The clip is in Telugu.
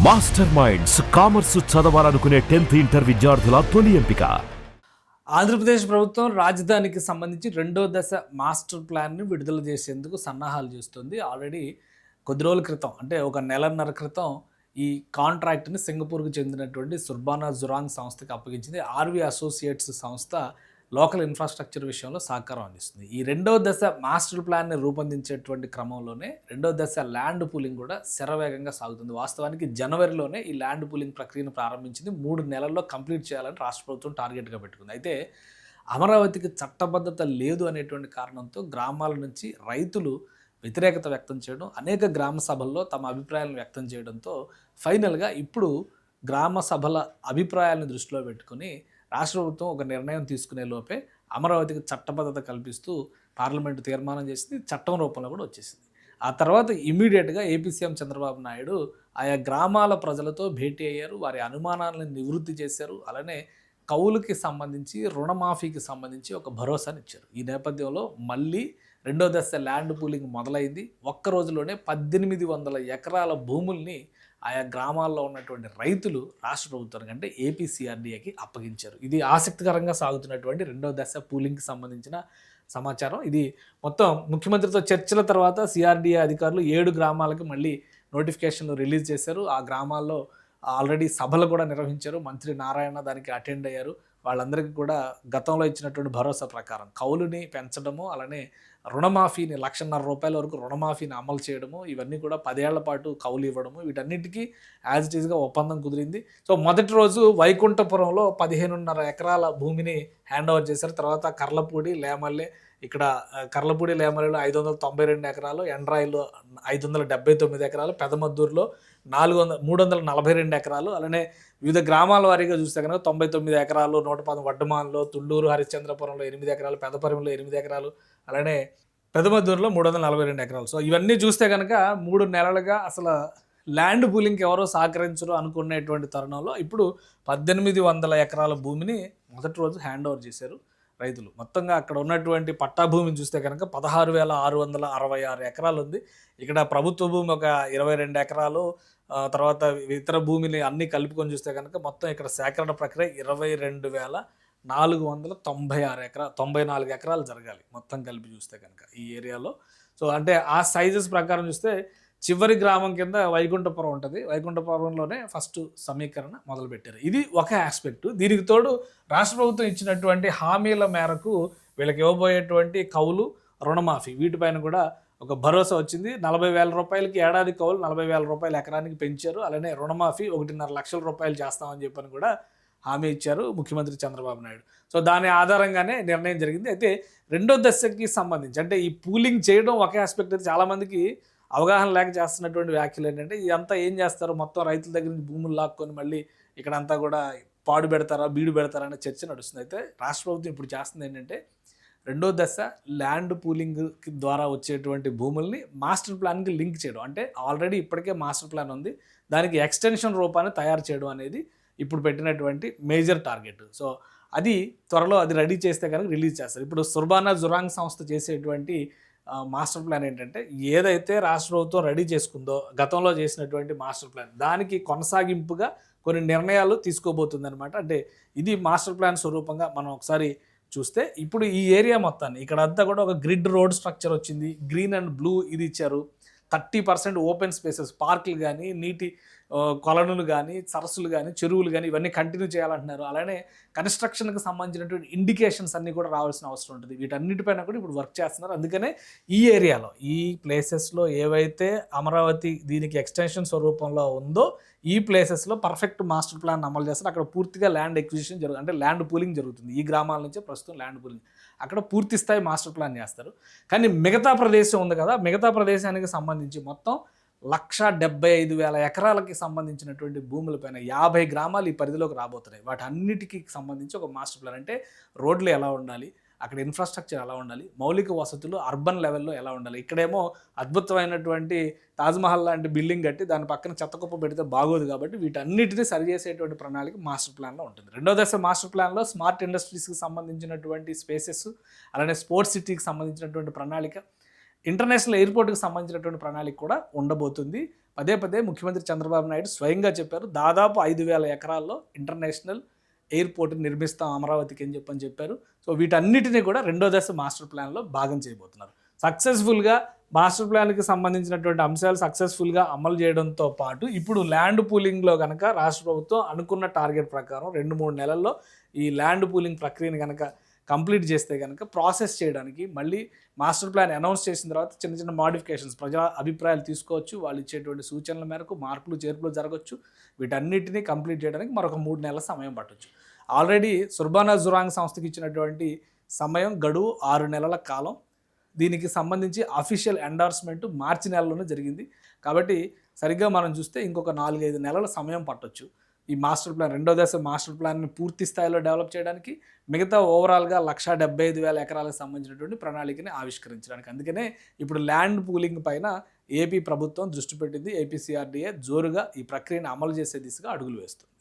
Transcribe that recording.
మాస్టర్ మైండ్స్ కామర్స్ చదవాలనుకునే 10th ఇంటర్ విద్యార్థుల తొలి ఎంపిక. ఆంధ్రప్రదేశ్ ప్రభుత్వం రాజధానికి సంబంధించి రెండో దశ మాస్టర్ ప్లాన్ని విడుదల చేసేందుకు సన్నాహాలు చేస్తుంది. ఆల్రెడీ కొద్ది రోజుల క్రితం అంటే ఒక నెలన్నర క్రితం ఈ కాంట్రాక్ట్ని సింగపూర్కు చెందినటువంటి సుర్బానా జురాంగ్ సంస్థకి అప్పగించింది. ఆర్వి అసోసియేట్స్ సంస్థ లోకల్ ఇన్ఫ్రాస్ట్రక్చర్ విషయంలో సహకారం అందిస్తుంది. ఈ రెండో దశ మాస్టర్ ప్లాన్ని రూపొందించేటువంటి క్రమంలోనే రెండో దశ ల్యాండ్ పూలింగ్ కూడా శరవేగంగా సాగుతుంది. వాస్తవానికి జనవరిలోనే ఈ ల్యాండ్ పూలింగ్ ప్రక్రియను ప్రారంభించింది. 3 నెలల్లో కంప్లీట్ చేయాలని రాష్ట్ర ప్రభుత్వం టార్గెట్గా పెట్టుకుంది. అయితే అమరావతికి చట్టబద్ధత లేదు అనేటువంటి కారణంతో గ్రామాల నుంచి రైతులు వ్యతిరేకత వ్యక్తం చేయడం, అనేక గ్రామ సభల్లో తమ అభిప్రాయాలను వ్యక్తం చేయడంతో ఫైనల్గా ఇప్పుడు గ్రామ సభల అభిప్రాయాలను దృష్టిలో పెట్టుకుని రాష్ట్ర ప్రభుత్వం ఒక నిర్ణయం తీసుకునే లోపే అమరావతికి చట్టబద్ధత కల్పిస్తూ పార్లమెంటు తీర్మానం చేసింది. చట్టం రూపంలో కూడా వచ్చేసింది. ఆ తర్వాత ఇమీడియట్గా ఏపీ సీఎం చంద్రబాబు నాయుడు ఆయా గ్రామాల ప్రజలతో భేటీ అయ్యారు. వారి అనుమానాలను నివృత్తి చేశారు. అలానే కౌలుకి సంబంధించి రుణమాఫీకి సంబంధించి ఒక భరోసానిచ్చారు. ఈ నేపథ్యంలో మళ్ళీ రెండో దశ ల్యాండ్ పూలింగ్ మొదలైంది. ఒక్క రోజులోనే 1800 ఎకరాల భూముల్ని ఆయా గ్రామాల్లో ఉన్నటువంటి రైతులు రాష్ట్ర ప్రభుత్వానికి అంటే ఏపీ సిఆర్డీఏకి అప్పగించారు. ఇది ఆసక్తికరంగా సాగుతున్నటువంటి రెండో దశ పూలింగ్కి సంబంధించిన సమాచారం. ఇది మొత్తం ముఖ్యమంత్రితో చర్చల తర్వాత సిఆర్డీఏ అధికారులు 7 గ్రామాలకు మళ్ళీ నోటిఫికేషన్లు రిలీజ్ చేశారు. ఆ గ్రామాల్లో ఆల్రెడీ సభలు కూడా నిర్వహించారు. మంత్రి నారాయణ దానికి అటెండ్ అయ్యారు. వాళ్ళందరికీ కూడా గతంలో ఇచ్చినటువంటి భరోసా ప్రకారం కౌలుని పెంచడము, అలానే రుణమాఫీని 1,50,000 రూపాయల వరకు రుణమాఫీని అమలు చేయడము, ఇవన్నీ కూడా 10 ఏళ్ల పాటు కౌలు ఇవ్వడము, వీటన్నిటికీ యాజ్ ఇట్ ఈస్గా ఒప్పందం కుదిరింది. సో మొదటి రోజు వైకుంఠపురంలో 15.5 ఎకరాల భూమిని హ్యాండ్ ఓవర్ చేశారు. తర్వాత కర్లపూడి, లేమల్లె, ఇక్కడ కర్లపూడి లేమల్లిలో 592 ఎకరాలు, ఎండ్రాయిలో 579 ఎకరాలు, పెదమద్దూరులో 342 ఎకరాలు, అలానే వివిధ గ్రామాల వారీగా చూస్తే కనుక 99 ఎకరాలు, 110 వడ్డమాన్లో, తుళ్ళూరు హరిశ్చంద్రపురంలో 8 ఎకరాలు, పెదపరిమిలో 8 ఎకరాలు, అలానే పెదమద్దూరులో 342 ఎకరాలు. సో ఇవన్నీ చూస్తే కనుక 3 నెలలుగా అసలు ల్యాండ్ పూలింగ్కి ఎవరో సహకరించరు అనుకునేటువంటి తరుణంలో ఇప్పుడు 1800 ఎకరాల భూమిని మొదటి రోజు హ్యాండ్ ఓవర్ చేశారు రైతులు. మొత్తంగా అక్కడ ఉన్నటువంటి పట్టా భూమిని చూస్తే కనుక 16,666 ఎకరాలు ఉంది. ఇక్కడ ప్రభుత్వ భూమి ఒక 22 ఎకరాలు, తర్వాత ఇతర భూమిని అన్నీ కలుపుకొని చూస్తే కనుక మొత్తం ఇక్కడ సేకరణ ప్రక్రియ 22,496 ఎకరాలు జరగాలి మొత్తం కలిపి చూస్తే కనుక ఈ ఏరియాలో. సో అంటే ఆ సైజెస్ ప్రకారం చూస్తే చివరి గ్రామం కింద వైకుంఠపురం ఉంటుంది. వైకుంఠపురంలోనే ఫస్ట్ సమీకరణ మొదలుపెట్టారు. ఇది ఒక ఆస్పెక్టు. దీనికి తోడు రాష్ట్ర ప్రభుత్వం ఇచ్చినటువంటి హామీల మేరకు వీళ్ళకి ఇవ్వబోయేటువంటి కౌలు, రుణమాఫీ వీటిపైన కూడా ఒక భరోసా వచ్చింది. 40,000 రూపాయలకి ఏడాది కౌలు 40,000 రూపాయలు ఎకరానికి పెంచారు. అలానే రుణమాఫీ 1.5 లక్షల రూపాయలు చేస్తామని చెప్పని కూడా హామీ ఇచ్చారు ముఖ్యమంత్రి చంద్రబాబు నాయుడు. సో దాని ఆధారంగానే నిర్ణయం జరిగింది. అయితే రెండో దశకి సంబంధించి అంటే ఈ పూలింగ్ చేయడం ఒక ఆస్పెక్ట్. అయితే చాలామందికి అవగాహన లేక చేస్తున్నటువంటి వ్యాఖ్యలు ఏంటంటే ఇదంతా ఏం చేస్తారు, మొత్తం రైతుల దగ్గర నుంచి భూములు లాక్కొని మళ్ళీ ఇక్కడంతా కూడా పాడు పెడతారా, బీడు పెడతారా అనే చర్చ నడుస్తుంది. అయితే రాష్ట్ర ప్రభుత్వం ఇప్పుడు చేస్తుంది ఏంటంటే రెండో దశ ల్యాండ్ పూలింగ్ ద్వారా వచ్చేటువంటి భూముల్ని మాస్టర్ ప్లాన్కి లింక్ చేయడం. అంటే ఆల్రెడీ ఇప్పటికే మాస్టర్ ప్లాన్ ఉంది, దానికి ఎక్స్టెన్షన్ రూపాన్ని తయారు చేయడం అనేది ఇప్పుడు పెట్టినటువంటి మేజర్ టార్గెట్. సో అది త్వరలో అది రెడీ చేస్తే కనుక రిలీజ్ చేస్తారు. ఇప్పుడు సుర్బానా జురాంగ్ సంస్థ చేసేటువంటి మాస్టర్ ప్లాన్ ఏంటంటే ఏదైతే రాష్ట్ర ప్రభుత్వం రెడీ చేసుకుందో గతంలో చేసినటువంటి మాస్టర్ ప్లాన్ దానికి కొనసాగింపుగా కొన్ని నిర్ణయాలు తీసుకోబోతుంది అనమాట. అంటే ఇది మాస్టర్ ప్లాన్ స్వరూపంగా మనం ఒకసారి చూస్తే ఇప్పుడు ఈ ఏరియా మొత్తాన్ని ఇక్కడంతా కూడా ఒక గ్రిడ్ రోడ్ స్ట్రక్చర్ వచ్చింది. గ్రీన్ అండ్ బ్లూ ఇది ఇచ్చారు. 30% ఓపెన్ స్పేసెస్, పార్కులు కానీ, నీటి కొలనులు కానీ, సరస్సులు కానీ, చెరువులు కానీ ఇవన్నీ కంటిన్యూ చేయాలంటున్నారు. అలానే కన్స్ట్రక్షన్కి సంబంధించినటువంటి ఇండికేషన్స్ అన్నీ కూడా రావాల్సిన అవసరం ఉంటుంది. వీటన్నిటిపైన కూడా ఇప్పుడు వర్క్ చేస్తున్నారు. అందుకనే ఈ ఏరియాలో ఈ ప్లేసెస్లో ఏవైతే అమరావతి దీనికి ఎక్స్టెన్షన్ స్వరూపంలో ఉందో ఈ ప్లేసెస్లో పర్ఫెక్ట్ మాస్టర్ ప్లాన్ అమలు చేస్తారు. అక్కడ పూర్తిగా ల్యాండ్ ఎక్విజిషన్ అంటే ల్యాండ్ పూలింగ్ జరుగుతుంది. ఈ గ్రామాల నుంచే ప్రస్తుతం ల్యాండ్ పూలింగ్, అక్కడ పూర్తి స్థాయి మాస్టర్ ప్లాన్ చేస్తారు. కానీ మిగతా ప్రదేశం ఉంది కదా, మిగతా ప్రదేశానికి సంబంధించి మొత్తం 1,75,000 ఎకరాలకి సంబంధించినటువంటి భూములపైన 50 గ్రామాలు ఈ పరిధిలోకి రాబోతున్నాయి. వాటి అన్నిటికీ సంబంధించి ఒక మాస్టర్ ప్లాన్ అంటే రోడ్లు ఎలా ఉండాలి, అక్కడ ఇన్ఫ్రాస్ట్రక్చర్ ఎలా ఉండాలి, మౌలిక వసతులు అర్బన్ లెవెల్లో ఎలా ఉండాలి. ఇక్కడేమో అద్భుతమైనటువంటి తాజ్మహల్ లాంటి బిల్డింగ్ కట్టి దాని పక్కన చెత్తకుప్ప పెడితే బాగోదు. కాబట్టి వీటన్నిటిని సరిచేసేటువంటి ప్రణాళిక మాస్టర్ ప్లాన్లో ఉంటుంది. రెండో దశ మాస్టర్ ప్లాన్లో స్మార్ట్ ఇండస్ట్రీస్కి సంబంధించినటువంటి స్పేసెస్, అలానే స్పోర్ట్స్ సిటీకి సంబంధించినటువంటి ప్రణాళిక, ఇంటర్నేషనల్ ఎయిర్పోర్ట్కి సంబంధించినటువంటి ప్రణాళిక కూడా ఉండబోతుంది. పదే పదే ముఖ్యమంత్రి చంద్రబాబు నాయుడు స్వయంగా చెప్పారు. దాదాపు 5,000 ఎకరాల్లో ఇంటర్నేషనల్ ఎయిర్పోర్ట్ నిర్మిస్తాం అమరావతికి అని చెప్పారు. సో వీటన్నిటిని కూడా రెండో దశ మాస్టర్ ప్లాన్లో భాగం చేయబోతున్నారు. సక్సెస్ఫుల్గా మాస్టర్ ప్లాన్కి సంబంధించినటువంటి అంశాలు సక్సెస్ఫుల్గా అమలు చేయడంతో పాటు ఇప్పుడు ల్యాండ్ పూలింగ్లో కనుక రాష్ట్ర ప్రభుత్వం అనుకున్న టార్గెట్ ప్రకారం 2-3 నెలల్లో ఈ ల్యాండ్ పూలింగ్ ప్రక్రియను కనుక కంప్లీట్ చేస్తే కనుక ప్రాసెస్ చేయడానికి మళ్ళీ మాస్టర్ ప్లాన్ అనౌన్స్ చేసిన తర్వాత చిన్న చిన్న మాడిఫికేషన్స్ ప్రజా అభిప్రాయాలు తీసుకోవచ్చు, వాళ్ళు ఇచ్చేటువంటి సూచనల మేరకు మార్పులు చేర్పులు జరగవచ్చు. వీటన్నిటినీ కంప్లీట్ చేయడానికి మరొక 3 నెలల సమయం పట్టొచ్చు. ఆల్రెడీ సుర్బానా జురాంగ్ సంస్థకి ఇచ్చినటువంటి సమయం గడువు 6 నెలల కాలం. దీనికి సంబంధించి అఫీషియల్ ఎండార్స్మెంట్ మార్చి నెలలోనే జరిగింది. కాబట్టి సరిగ్గా మనం చూస్తే ఇంకొక 4-5 నెలల సమయం పట్టొచ్చు ఈ మాస్టర్ ప్లాన్, రెండో దశ మాస్టర్ ప్లాన్ని పూర్తి స్థాయిలో డెవలప్ చేయడానికి, మిగతా ఓవరాల్గా 1,75,000 ఎకరాలకు సంబంధించినటువంటి ప్రణాళికని ఆవిష్కరించడానికి. అందుకనే ఇప్పుడు ల్యాండ్ పూలింగ్ పైన ఏపీ ప్రభుత్వం దృష్టి పెట్టింది. ఏపీసీఆర్డీఏ జోరుగా ఈ ప్రక్రియను అమలు చేసే దిశగా అడుగులు వేస్తుంది.